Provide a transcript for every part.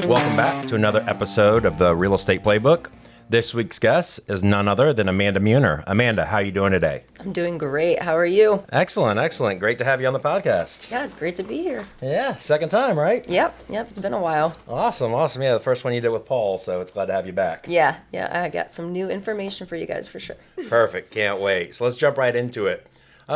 Welcome back to another episode of the Real Estate Playbook. This week's guest is none other than Amanda Meunier. Amanda, how are you doing today? I'm doing great. How are you? Excellent, excellent. Great to have you on the podcast. Yeah, it's great to be here. Yeah, second time, right? Yep, it's been a while. Awesome. Yeah, the first one you did with Paul, so it's glad to have you back. Yeah, I got some new information for you guys for sure. Perfect. Can't wait. So let's jump right into it.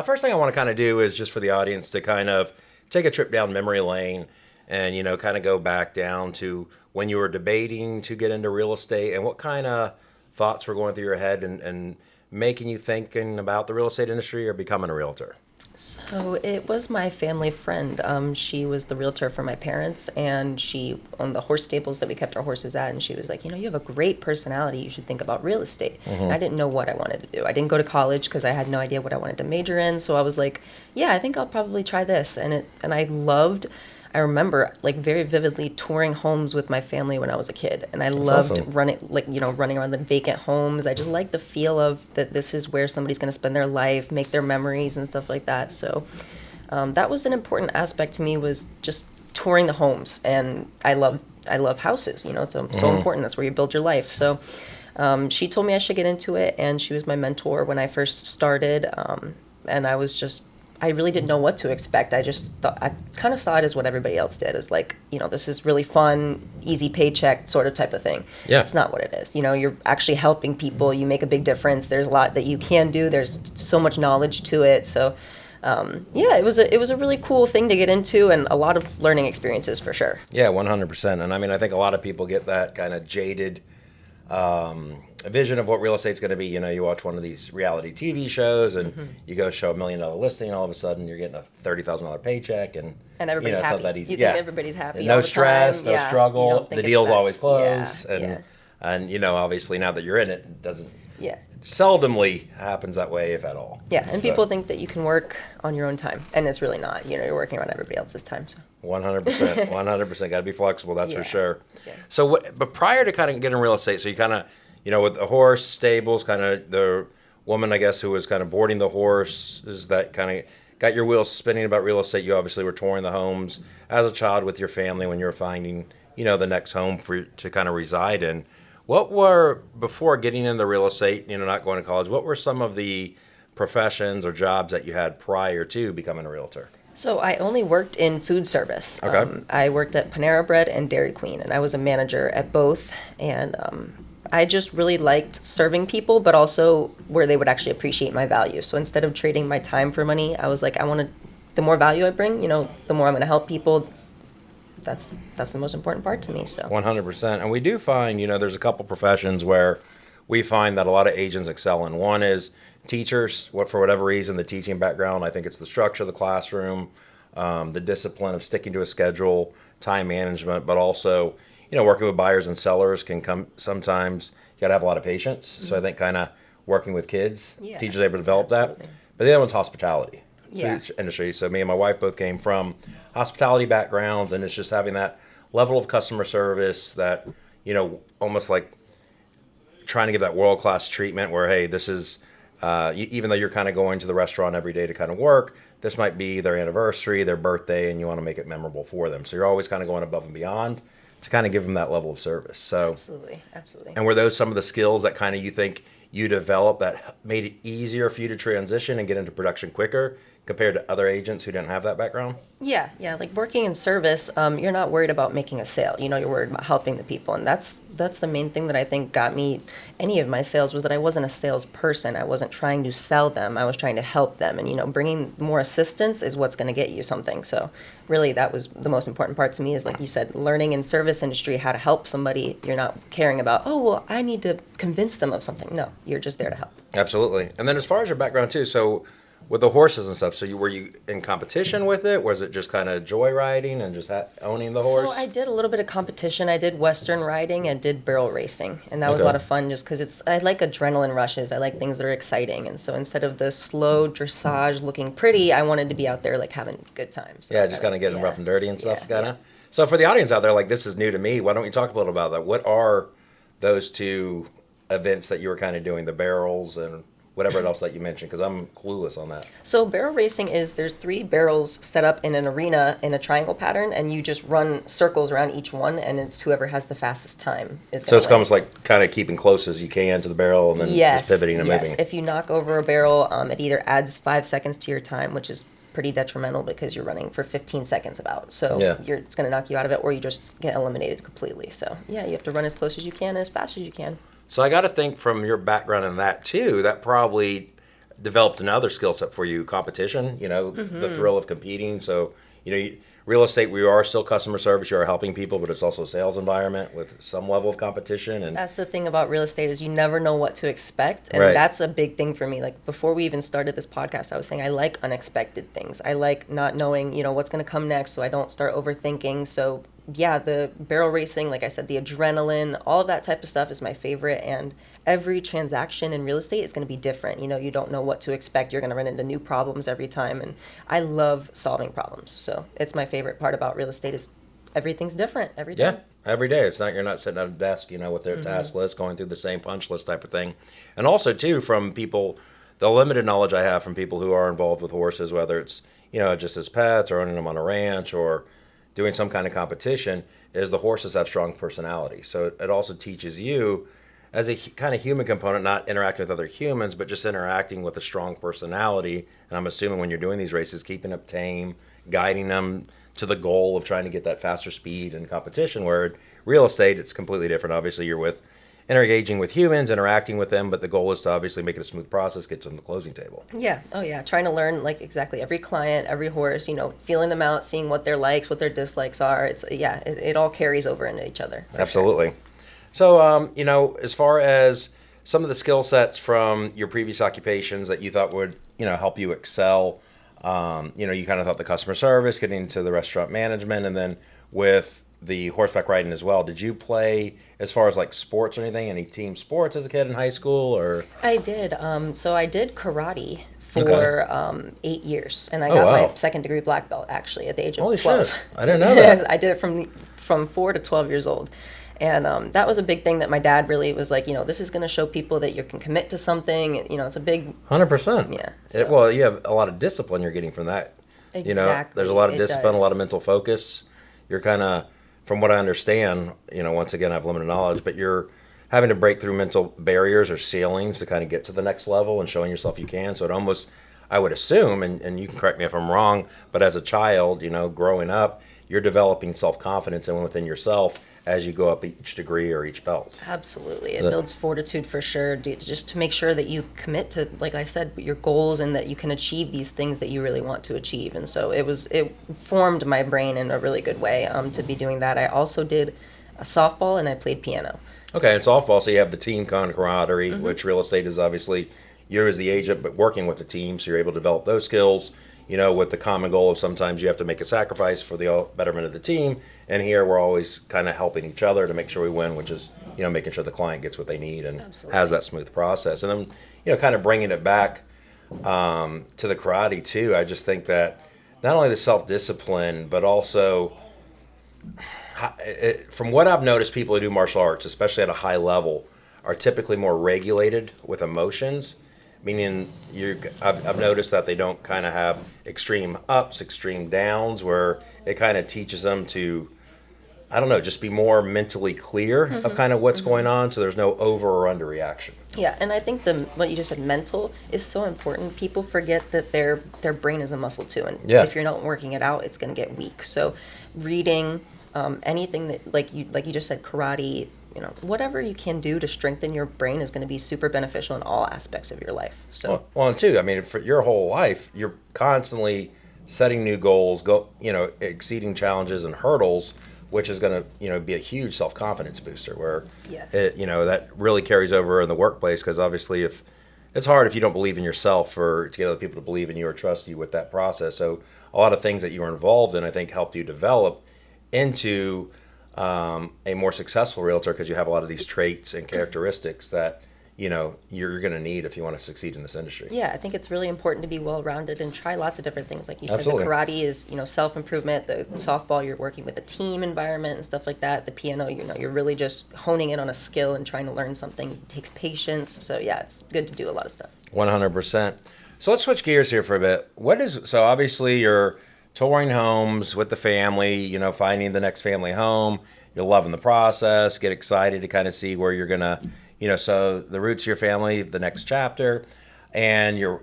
First thing I want to kind of do is just for the audience to kind of take a trip down memory lane and, kind of go back down to when you were debating to get into real estate and what kind of thoughts were going through your head and making you thinking about the real estate industry or becoming a realtor. So it was my family friend. She was the realtor for my parents, and she owned the horse stables that we kept our horses at. And she was like, you have a great personality. You should think about real estate. And I didn't know what I wanted to do. I didn't go to college because I had no idea what I wanted to major in. So I was like, yeah, I think I'll probably try this. And I remember like very vividly touring homes with my family when I was a kid. And I loved awesome. running around the vacant homes. I just liked the feel of that this is where somebody's going to spend their life, make their memories and stuff like that. So that was an important aspect to me, was just touring the homes. And I love houses, it's so important. That's where you build your life. So she told me I should get into it, and she was my mentor when I first started. And I really didn't know what to expect. I kind of saw it as what everybody else did, as like, this is really fun, easy paycheck sort of type of thing. Yeah. It's not what it is. You're actually helping people. You make a big difference. There's a lot that you can do. There's so much knowledge to it. So, it was a really cool thing to get into, and a lot of learning experiences for sure. Yeah, 100%. And I think a lot of people get that kind of jaded vision of what real estate's going to be. You watch one of these reality TV shows and you go show $1 million listing, and all of a sudden you're getting a $30,000 paycheck, and everybody's happy. It's not that easy. You think everybody's happy. No all the stress, time. no Yeah. struggle. The deal's always closed, Yeah. and obviously now that you're in it doesn't. Yeah. Seldomly happens that way, if at all. Yeah, and people think that you can work on your own time, and it's really not. You're working around everybody else's time. So 100%, 100%. Got to be flexible. That's for sure. Yeah. So, but prior to kind of getting real estate, so you kind of, with the horse stables, kind of the woman, I guess, who was kind of boarding the horses, that kind of got your wheels spinning about real estate. You obviously were touring the homes as a child with your family when you were finding, the next home to kind of reside in. What were, before getting into real estate, not going to college, what were some of the professions or jobs that you had prior to becoming a realtor? So I only worked in food service. Okay. I worked at Panera Bread and Dairy Queen, and I was a manager at both. And I just really liked serving people, but also where they would actually appreciate my value. So instead of trading my time for money, I was like, the more value I bring, the more I'm going to help people. That's the most important part to me. So 100%. And we do find, there's a couple professions where we find that a lot of agents excel in. One is teachers. For whatever reason, the teaching background, I think it's the structure of the classroom, the discipline of sticking to a schedule, time management, but also, working with buyers and sellers can come, sometimes you got to have a lot of patience. So I think kind of working with kids, teachers are able to develop absolutely. that. But the other one's hospitality. Yeah. Food industry. So me and my wife both came from hospitality backgrounds, and it's just having that level of customer service that, almost like trying to give that world-class treatment where, hey, this is, even though you're kind of going to the restaurant every day to kind of work, this might be their anniversary, their birthday, and you want to make it memorable for them. So you're always kind of going above and beyond to kind of give them that level of service. So Absolutely. And were those some of the skills that kind of you think you developed that made it easier for you to transition and get into production quicker compared to other agents who didn't have that background? Yeah, like working in service, you're not worried about making a sale. You're worried about helping the people, and that's the main thing that I think got me any of my sales, was that I wasn't a salesperson. I wasn't trying to sell them. I was trying to help them, and bringing more assistance is what's going to get you something. So really, that was the most important part to me, is like you said, learning in service industry how to help somebody. You're not caring about, oh, well, I need to convince them of something. No, you're just there to help. Absolutely. And then as far as your background too, so with the horses and stuff, so were you in competition with it? Was it just kind of joyriding and just owning the horse? So I did a little bit of competition. I did Western riding and did barrel racing, and that was a lot of fun just because I like adrenaline rushes. I like things that are exciting, and so instead of the slow dressage looking pretty, I wanted to be out there like having good times. So just kind of getting rough and dirty and stuff, kind of. Yeah. So for the audience out there, like, this is new to me. Why don't we talk a little about that? What are those two events that you were kind of doing, the barrels, and whatever else that you mentioned? Because I'm clueless on that. So barrel racing is there's 3 barrels set up in an arena in a triangle pattern, and you just run circles around each one, and it's whoever has the fastest time is So going it's to win. almost like kind of keeping close as you can to the barrel and then Yes, just pivoting and yes. moving. If you knock over a barrel, it either adds 5 seconds to your time, which is pretty detrimental because you're running for 15 seconds about. So Yeah. it's going to knock you out of it, or you just get eliminated completely. So yeah, you have to run as close as you can, as fast as you can. So I got to think from your background in that too, that probably developed another skill set for you, competition, the thrill of competing. So, real estate, we are still customer service, you are helping people, but it's also a sales environment with some level of competition. And That's the thing about real estate is you never know what to expect, and Right. that's a big thing for me. Like before we even started this podcast, I was saying I like unexpected things. I like not knowing, what's going to come next, so I don't start overthinking. So yeah, the barrel racing, like I said, the adrenaline, all of that type of stuff is my favorite. And every transaction in real estate is going to be different. You don't know what to expect. You're going to run into new problems every time, and I love solving problems. So it's my favorite part about real estate is everything's different every time. yeah, every day. You're not sitting at a desk, with their task list, going through the same punch list type of thing. And also, too, from people, the limited knowledge I have from people who are involved with horses, whether it's, just as pets or owning them on a ranch or doing some kind of competition, is the horses have strong personality. So it also teaches you as a kind of human component, not interacting with other humans, but just interacting with a strong personality. And I'm assuming when you're doing these races, keeping them tame, guiding them to the goal of trying to get that faster speed and competition. Where real estate, it's completely different. Obviously, you're engaging with humans, interacting with them, but the goal is to obviously make it a smooth process, get to the closing table. Yeah. Oh, yeah. Trying to learn like exactly every client, every horse. Feeling them out, seeing what their likes, what their dislikes are. It all carries over into each other. Absolutely. Sure. So, as far as some of the skill sets from your previous occupations that you thought would, help you excel, you kind of thought the customer service, getting into the restaurant management, and then with the horseback riding as well. Did you play as far as like sports or anything? Any team sports as a kid in high school or? I did. So I did karate for Okay. 8 years, and I Oh, got wow. my second degree black belt actually at the age of Holy 12. shit. I didn't know that. I did it from 4 to 12 years old. And that was a big thing that my dad really was like, this is going to show people that you can commit to something. It's a big, 100%. Yeah, Well, you have a lot of discipline you're getting from that. Exactly, There's a lot of it discipline, does. a lot of mental focus. You're kind of, from what I understand, once again, I have limited knowledge, but you're having to break through mental barriers or ceilings to kind of get to the next level and showing yourself you can. So it almost, I would assume, and you can correct me if I'm wrong, but as a child, growing up, you're developing self-confidence and within yourself as you go up each degree or each belt. Absolutely. It builds fortitude for sure, just to make sure that you commit to, like I said, your goals and that you can achieve these things that you really want to achieve. And so it formed my brain in a really good way to be doing that. I also did a softball and I played piano. Okay, and softball, so you have the team camaraderie, which real estate is obviously, you're as the agent, but working with the team, so you're able to develop those skills, with the common goal of sometimes you have to make a sacrifice for the betterment of the team. And here we're always kind of helping each other to make sure we win, which is, making sure the client gets what they need and Absolutely. has that smooth process. And then, kind of bringing it back to the karate too, I just think that not only the self-discipline, but also from what I've noticed, people who do martial arts, especially at a high level, are typically more regulated with emotions. Meaning, I've noticed that they don't kind of have extreme ups, extreme downs, where it kind of teaches them to, I don't know, just be more mentally clear of kind of what's going on, so there's no over or under reaction. Yeah, and I think what you just said, mental, is so important. People forget that their brain is a muscle too, and Yeah. if you're not working it out, it's going to get weak. So, reading, anything that like you just said, karate, whatever you can do to strengthen your brain is going to be super beneficial in all aspects of your life. So, Well, and two, I mean, for your whole life, you're constantly setting new goals, exceeding challenges and hurdles, which is going to, be a huge self-confidence booster. Where, Yes. that really carries over in the workplace, because obviously, if it's hard if you don't believe in yourself or to get other people to believe in you or trust you with that process. So a lot of things that you were involved in, I think, helped you develop into a more successful realtor, because you have a lot of these traits and characteristics that you're going to need if you want to succeed in this industry. Yeah, I think it's really important to be well-rounded and try lots of different things. Like you said, Absolutely. the karate is, self-improvement. The softball, you're working with a team environment and stuff like that. The piano, you're really just honing in on a skill and trying to learn something. It takes patience. So yeah, it's good to do a lot of stuff. 100%. So let's switch gears here for a bit. So obviously you're touring homes with the family, finding the next family home. You're loving the process, get excited to kind of see where you're going to, so the roots of your family, the next chapter, and you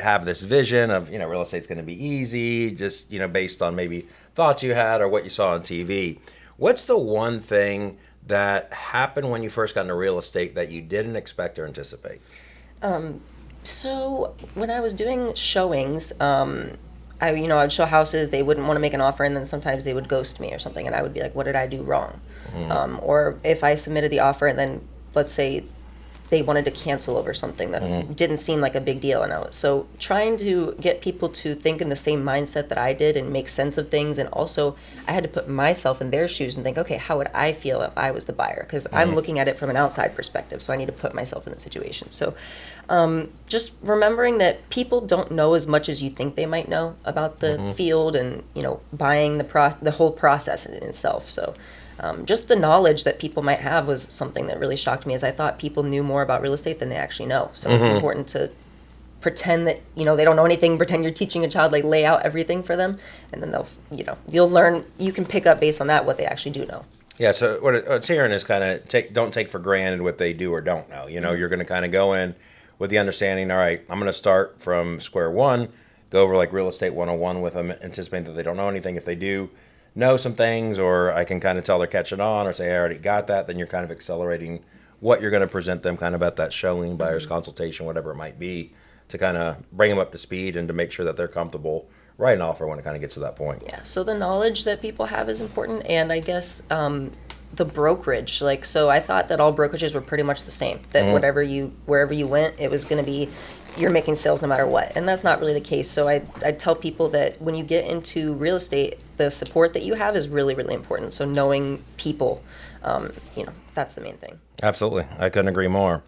have this vision of, real estate's going to be easy, just, based on maybe thoughts you had or what you saw on TV. What's the one thing that happened when you first got into real estate that you didn't expect or anticipate? So when I was doing showings, I'd show houses, they wouldn't want to make an offer, and then sometimes they would ghost me or something, and I would be like, what did I do wrong? Or if I submitted the offer and then, let's say, they wanted to cancel over something that didn't seem like a big deal. So trying to get people to think in the same mindset that I did and make sense of things. And also I had to put myself in their shoes and think, okay, how would I feel if I was the buyer? Because I'm looking at it from an outside perspective. So I need to put myself in the situation. So just remembering that people don't know as much as you think they might know about the field and, buying the whole process in itself. So just the knowledge that people might have was something that really shocked me, as I thought people knew more about real estate than they actually know. So it's important to pretend that, they don't know anything, pretend you're teaching a child, like lay out everything for them, and then you'll learn, you can pick up based on that what they actually do know. Yeah, so what it's hearing is kind of don't take for granted what they do or don't know. You're going to kind of go in with the understanding, all right, I'm going to start from square one, go over like real estate 101 with them, anticipating that they don't know anything. If they do know some things, or I can kind of tell they're catching on, or say I already got that, then you're kind of accelerating what you're going to present them kind of at that showing, buyer's consultation, whatever it might be, to kind of bring them up to speed and to make sure that they're comfortable writing an offer when it kind of gets to that point. Yeah, so the knowledge that people have is important, and I guess the brokerage, so I thought that all brokerages were pretty much the same, that wherever you went, it was going to be, you're making sales no matter what, and that's not really the case. So I tell people that when you get into real estate, the support that you have is really, really important. So knowing people, that's the main thing. Absolutely, I couldn't agree more.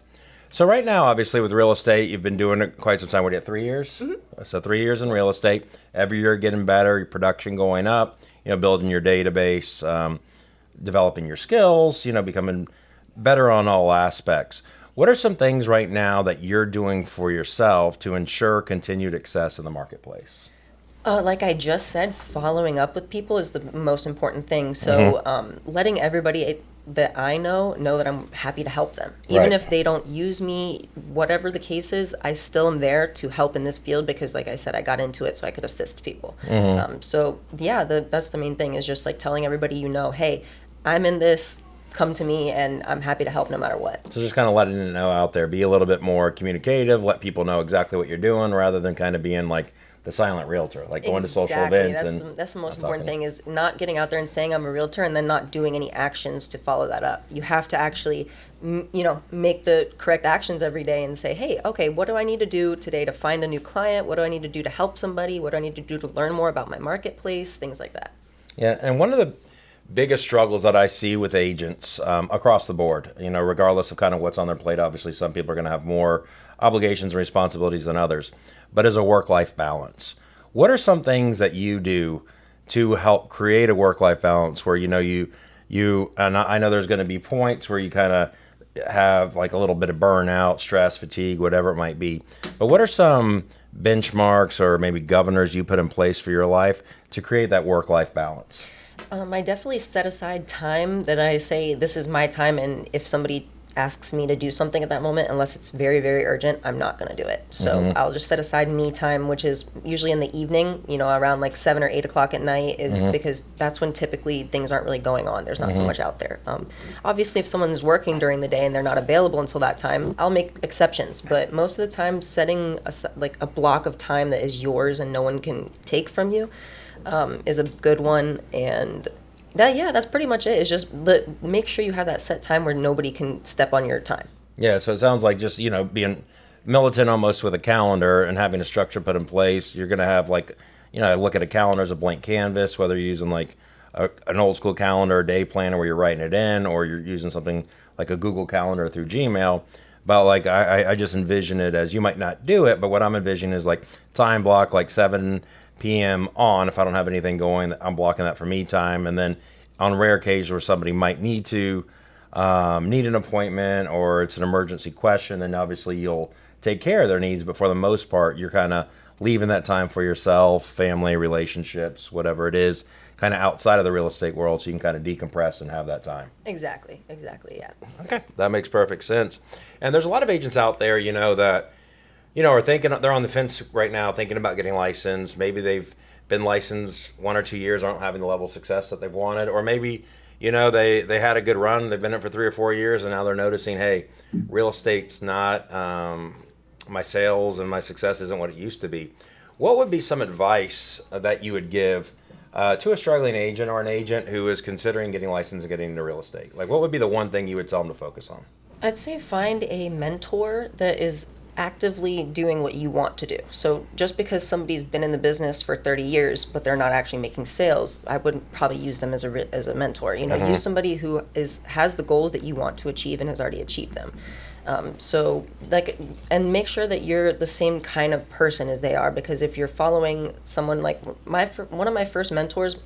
So right now, obviously, with real estate, you've been doing it quite some time. What, 3 years? So 3 years in real estate. Every year getting better, your production going up, building your database, developing your skills, becoming better on all aspects. What are some things right now that you're doing for yourself to ensure continued success in the marketplace? Like I just said, following up with people is the most important thing. So letting everybody that I know that I'm happy to help them. Even if they don't use me, whatever the case is, I still am there to help in this field because, like I said, I got into it so I could assist people. So yeah, that's the main thing, is just like telling everybody, hey, I'm in this, come to me, and I'm happy to help no matter what. So just kind of letting it know out there, be a little bit more communicative, let people know exactly what you're doing, rather than kind of being like the silent realtor, like going to social events. That's the most important thing, is not getting out there and saying I'm a realtor and then not doing any actions to follow that up. You have to actually, make the correct actions every day and say, hey, okay, what do I need to do today to find a new client? What do I need to do to help somebody? What do I need to do to learn more about my marketplace? Things like that. Yeah, and one of the biggest struggles that I see with agents across the board, regardless of kind of what's on their plate. Obviously, some people are going to have more obligations and responsibilities than others, but as a work-life balance. What are some things that you do to help create a work-life balance where, you and I know there's going to be points where you kind of have like a little bit of burnout, stress, fatigue, whatever it might be. But what are some benchmarks or maybe governors you put in place for your life to create that work-life balance? I definitely set aside time that I say this is my time, and if somebody asks me to do something at that moment, unless it's very, very urgent, I'm not going to do it. So I'll just set aside me time, which is usually in the evening, around like 7 or 8 o'clock at night, because that's when typically things aren't really going on. There's not so much out there. Obviously, if someone's working during the day and they're not available until that time, I'll make exceptions. But most of the time, setting a block of time that is yours and no one can take from you is a good one. And that's pretty much it. It's just make sure you have that set time where nobody can step on your time. Yeah, so it sounds like just, being militant almost with a calendar and having a structure put in place. You're going to have look at a calendar as a blank canvas, whether you're using like an old school calendar, a day planner where you're writing it in, or you're using something like a Google Calendar through Gmail. But like I just envision it as, you might not do it, but what I'm envisioning is like time block, like 7 p.m. on. If I don't have anything going, I'm blocking that for me time. And then on rare occasions where somebody might need an appointment, or it's an emergency question, then obviously you'll take care of their needs. But for the most part, you're kind of leaving that time for yourself, family, relationships, whatever it is, kind of outside of the real estate world, so you can kind of decompress and have that time. Exactly, yeah. Okay, that makes perfect sense. And there's a lot of agents out there, that, are thinking, they're on the fence right now, thinking about getting licensed. Maybe they've been licensed 1 or 2 years, aren't having the level of success that they've wanted, or maybe, they had a good run, they've been in it for 3 or 4 years, and now they're noticing, hey, real estate's not, my sales and my success isn't what it used to be. What would be some advice that you would give to a struggling agent, or an agent who is considering getting licensed and getting into real estate? Like, what would be the one thing you would tell them to focus on? I'd say find a mentor that is actively doing what you want to do. So just because somebody's been in the business for 30 years, but they're not actually making sales, I wouldn't probably use them as a mentor. Use somebody who has the goals that you want to achieve and has already achieved them. And make sure that you're the same kind of person as they are, because if you're following someone like one of my first mentors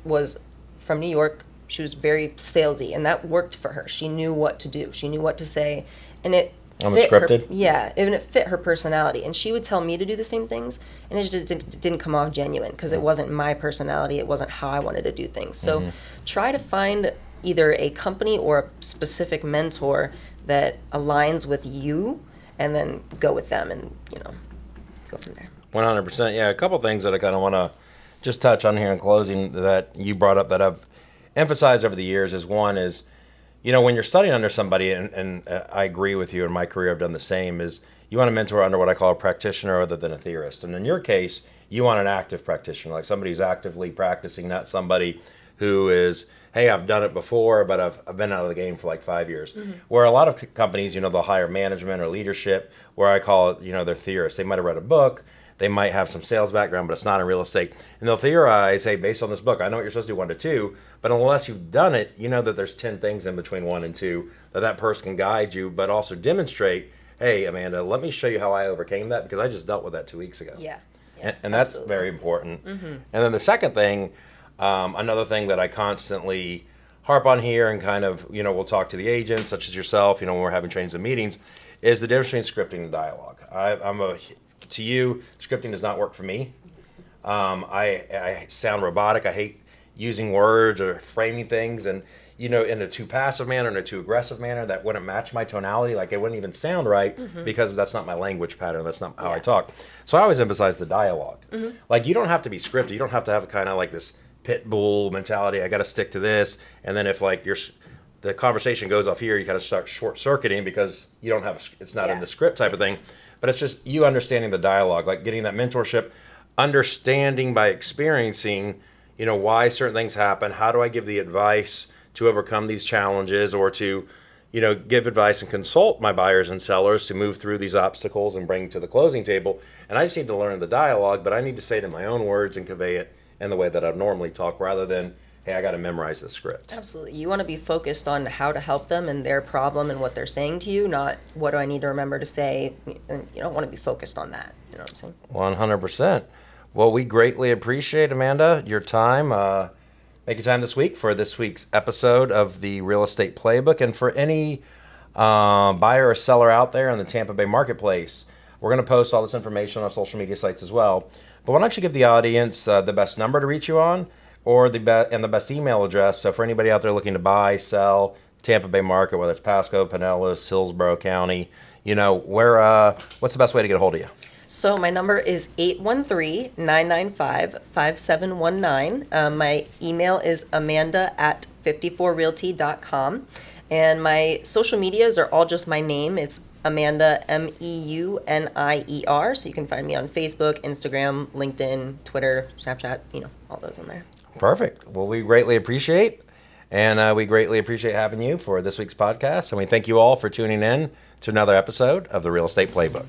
was from New York. She was very salesy, and that worked for her. She knew what to do. She knew what to say, and it fit scripted? her. Yeah, and it fit her personality. And she would tell me to do the same things, and it just didn't come off genuine, because it wasn't my personality. It wasn't how I wanted to do things. So try to find either a company or a specific mentor that aligns with you, and then go with them, and go from there. 100%. Yeah, a couple things that I kind of want to just touch on here in closing that you brought up that I've emphasized over the years is, one is, when you're studying under somebody, and I agree with you, in my career I've done the same, is you want to mentor under what I call a practitioner rather than a theorist. And in your case, you want an active practitioner, like somebody who's actively practicing, not somebody who is, hey, I've done it before, but I've been out of the game for like 5 years. Where a lot of companies, they'll hire management or leadership, where I call it, they're theorists. They might have read a book, they might have some sales background, but it's not in real estate. And they'll theorize, hey, based on this book, I know what you're supposed to do 1 to 2, but unless you've done it, that there's 10 things in between 1 and 2 that person can guide you, but also demonstrate, hey, Amanda, let me show you how I overcame that, because I just dealt with that 2 weeks ago. Yeah. And that's very important. And then the second thing, another thing that I constantly harp on here, and kind of, we'll talk to the agents, such as yourself, when we're having trainings and meetings, is the difference between scripting and dialogue. To you, scripting does not work for me. I sound robotic. I hate using words or framing things, and in a too passive manner, in a too aggressive manner that wouldn't match my tonality. Like, it wouldn't even sound right, because that's not my language pattern. That's not how I talk. So I always emphasize the dialogue. Like, you don't have to be scripted. You don't have to have kind of like this pit bull mentality. I got to stick to this. And then if like the conversation goes off here, you kind of start short circuiting, because you don't have it's not in the script type of thing. But it's just you understanding the dialogue, like getting that mentorship, understanding by experiencing, why certain things happen. How do I give the advice to overcome these challenges, or to, give advice and consult my buyers and sellers to move through these obstacles and bring to the closing table. And I just need to learn the dialogue, but I need to say it in my own words and convey it in the way that I'd normally talk, rather than, hey, I got to memorize the script. Absolutely. You want to be focused on how to help them and their problem and what they're saying to you, not what do I need to remember to say. And you don't want to be focused on that. You know what I'm saying? 100%. Well, we greatly appreciate, Amanda, your time. Make time this week for this week's episode of the Real Estate Playbook. And for any buyer or seller out there in the Tampa Bay marketplace, we're going to post all this information on our social media sites as well. But why don't you give the audience the best number to reach you on, or the best email address. So for anybody out there looking to buy, sell, Tampa Bay market, whether it's Pasco, Pinellas, Hillsborough County, what's the best way to get a hold of you? So my number is 813-995-5719. My email is amanda@54realty.com. And my social medias are all just my name. It's Amanda, Meunier. So you can find me on Facebook, Instagram, LinkedIn, Twitter, Snapchat, all those in there. Perfect. Well, we greatly appreciate, and we greatly appreciate having you for this week's podcast. And we thank you all for tuning in to another episode of the Real Estate Playbook.